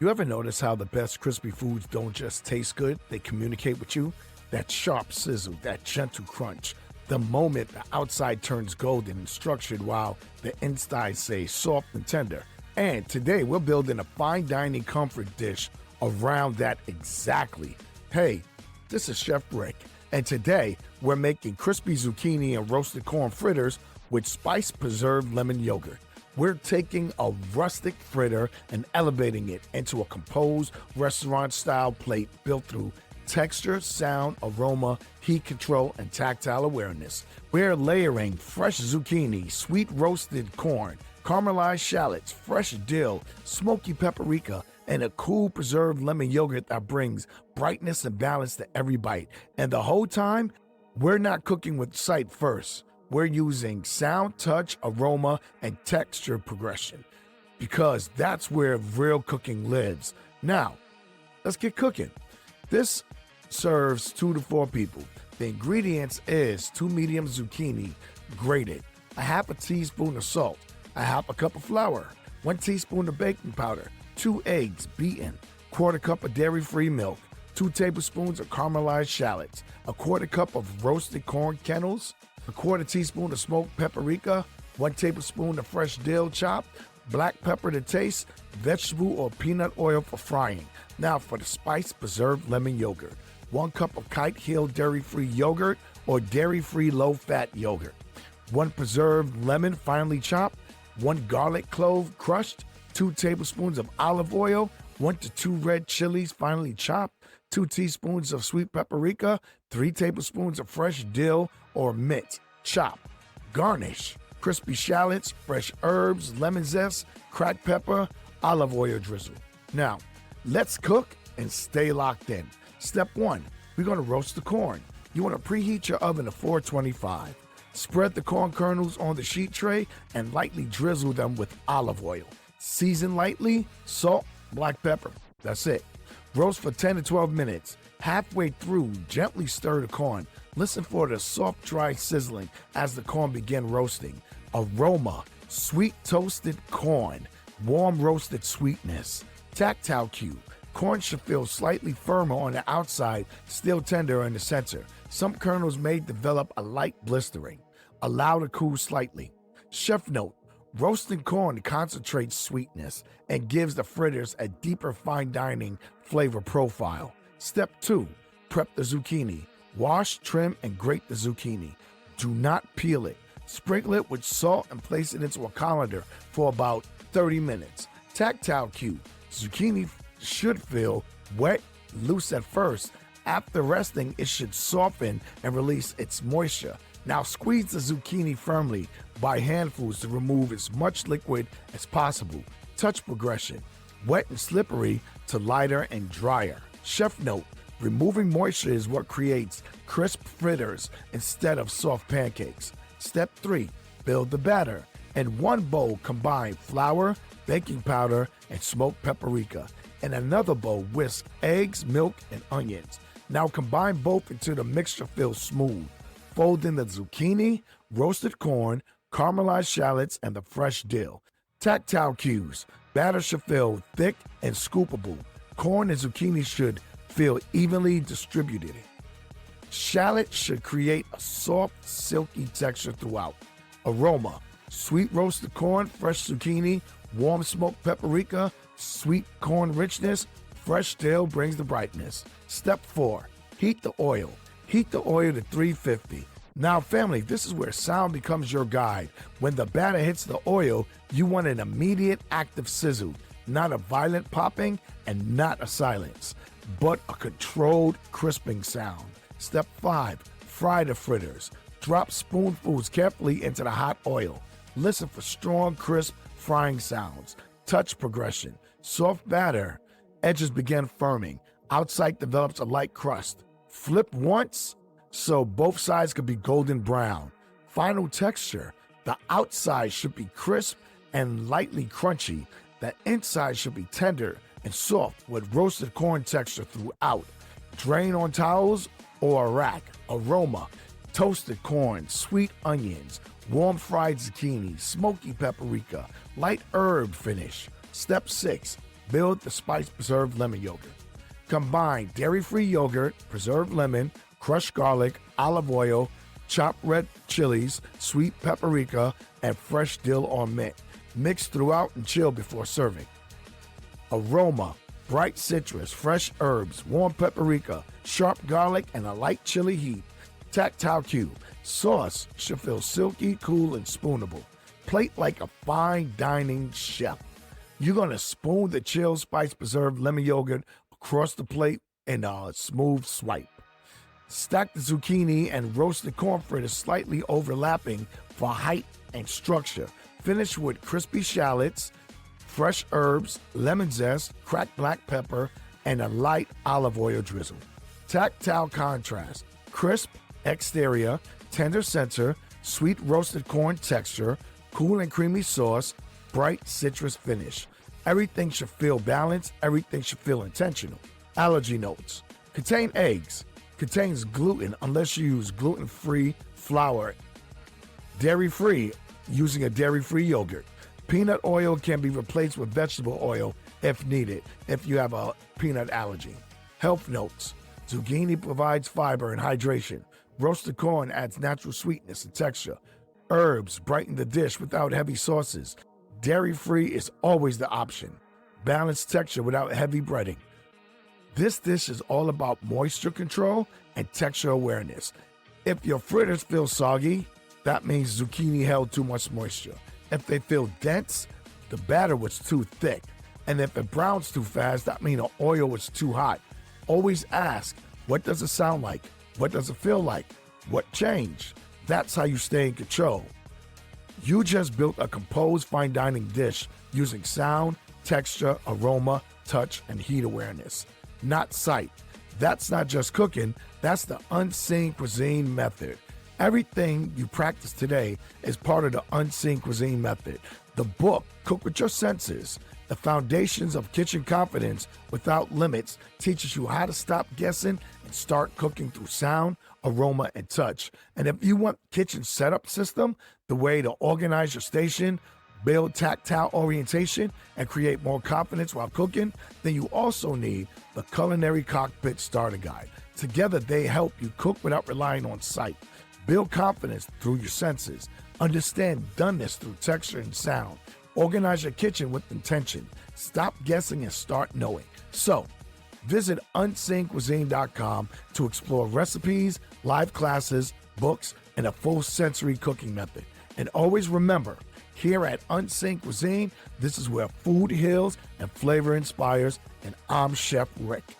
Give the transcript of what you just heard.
You ever notice how the best crispy foods don't just taste good, they communicate with you? That sharp sizzle, that gentle crunch, the moment the outside turns golden and structured while the inside stays soft and tender. And today we're building a fine dining comfort dish around that exactly. Hey, this is Chef Rick, and today we're making crispy zucchini and roasted corn fritters with spiced preserved lemon yogurt. We're taking a rustic fritter and elevating it into a composed restaurant-style plate built through texture, sound, aroma, heat control, and tactile awareness. We're layering fresh zucchini, sweet roasted corn, caramelized shallots, fresh dill, smoky paprika, and a cool preserved lemon yogurt that brings brightness and balance to every bite. And the whole time, we're not cooking with sight first. We're using sound, touch, aroma, and texture progression because that's where real cooking lives. Now, let's get cooking. This serves 2 to 4 people. The ingredients is 2 medium zucchini grated, a half a teaspoon of salt, a half a cup of flour, 1 teaspoon of baking powder, 2 eggs beaten, quarter cup of dairy-free milk, 2 tablespoons of caramelized shallots, a quarter cup of roasted corn kernels, a quarter teaspoon of smoked paprika, 1 tablespoon of fresh dill chopped, black pepper to taste, vegetable or peanut oil for frying. Now for the spiced preserved lemon yogurt. 1 cup of Kite Hill dairy-free yogurt or dairy-free low-fat yogurt. 1 preserved lemon finely chopped, 1 garlic clove crushed, 2 tablespoons of olive oil, 1 to 2 red chilies finely chopped, 2 teaspoons of sweet paprika, 3 tablespoons of fresh dill or mint chopped. Garnish: crispy shallots, fresh herbs, lemon zest, cracked pepper, olive oil drizzle. Now, let's cook and stay locked in. Step 1, we're going to roast the corn. You want to preheat your oven to 425. Spread the corn kernels on the sheet tray and lightly drizzle them with olive oil. Season lightly, salt, black pepper. That's it. Roast for 10 to 12 minutes. Halfway through, gently stir the corn. Listen for the soft, dry sizzling as the corn begin roasting. Aroma: sweet toasted corn, warm roasted sweetness. Tactile cue: corn should feel slightly firmer on the outside, still tender in the center. Some kernels may develop a light blistering. Allow to cool slightly. Chef note: roasting corn concentrates sweetness and gives the fritters a deeper fine dining flavor profile. Step 2, prep the zucchini. Wash, trim, and grate the zucchini. Do not peel it. Sprinkle it with salt and place it into a colander for about 30 minutes. Tactile cue: zucchini should feel wet, loose at first. After resting, it should soften and release its moisture. Now squeeze the zucchini firmly by handfuls to remove as much liquid as possible. Touch progression: wet and slippery to lighter and drier. Chef note: removing moisture is what creates crisp fritters instead of soft pancakes. Step 3, build the batter. In 1 bowl, combine flour, baking powder, and smoked paprika. In another bowl, whisk eggs, milk, and onions. Now combine both until the mixture feels smooth. Fold in the zucchini, roasted corn, caramelized shallots, and the fresh dill. Tactile cues: batter should feel thick and scoopable. Corn and zucchini should feel evenly distributed. Shallots should create a soft, silky texture throughout. Aroma: sweet roasted corn, fresh zucchini, warm smoked paprika, sweet corn richness, fresh dill brings the brightness. Step 4, heat the oil. Heat the oil to 350. Now family, this is where sound becomes your guide. When the batter hits the oil, you want an immediate active sizzle, not a violent popping and not a silence, but a controlled crisping sound. Step 5, fry the fritters. Drop spoonfuls carefully into the hot oil. Listen for strong, crisp frying sounds. Touch progression: soft batter, edges begin firming, outside develops a light crust. Flip once so both sides could be golden brown. Final texture: the outside should be crisp and lightly crunchy. The inside should be tender and soft with roasted corn texture throughout. Drain on towels or a rack. Aroma: toasted corn, sweet onions, warm fried zucchini, smoky paprika, light herb finish. Step 6, Build the spice preserved lemon yogurt. Combine dairy-free yogurt, preserved lemon, crushed garlic, olive oil, chopped red chilies, sweet paprika, and fresh dill or mint. Mix throughout and chill before serving. Aroma, bright citrus, fresh herbs, warm paprika, sharp garlic, and a light chili heat. Tactile cube. Sauce should feel silky, cool, and spoonable. Plate like a fine dining chef. You're going to spoon the chilled spice preserved lemon yogurt across the plate in a smooth swipe. Stack the zucchini and roasted corn fritters slightly overlapping for height and structure. Finish with crispy shallots, fresh herbs, lemon zest, cracked black pepper, and a light olive oil drizzle. Tactile contrast. Crisp exterior, tender center, sweet roasted corn texture, cool and creamy sauce, bright citrus finish. Everything should feel balanced. Everything should feel intentional. Allergy notes. Contain eggs. Contains gluten unless you use gluten-free flour. Dairy-free, using a dairy-free yogurt. Peanut oil can be replaced with vegetable oil if needed, if you have a peanut allergy. Health notes. Zucchini provides fiber and hydration. Roasted corn adds natural sweetness and texture. Herbs brighten the dish without heavy sauces. Dairy-free is always the option. Balanced texture without heavy breading. This dish is all about moisture control and texture awareness. If your fritters feel soggy, that means zucchini held too much moisture. If they feel dense, the batter was too thick. And if it browns too fast, that means the oil was too hot. Always ask, what does it sound like? What does it feel like? What changed? That's how you stay in control. You just built a composed fine dining dish using sound, texture, aroma, touch, and heat awareness, not sight. That's not just cooking, that's the Unseen Cuisine method. Everything you practice today is part of the Unseen Cuisine method. The book, Cook with Your Senses, The Foundations of Kitchen Confidence Without Limits, teaches you how to stop guessing and start cooking through sound, aroma, and touch. And if you want kitchen setup system, the way to organize your station, build tactile orientation, and create more confidence while cooking, then you also need the Culinary Cockpit Starter Guide. Together, they help you cook without relying on sight. Build confidence through your senses. Understand doneness through texture and sound. Organize your kitchen with intention. Stop guessing and start knowing. So, visit unseencuisine.com to explore recipes, live classes, books, and a full sensory cooking method. And always remember, here at Unseen Cuisine, this is where food heals and flavor inspires, and I'm Chef Rick.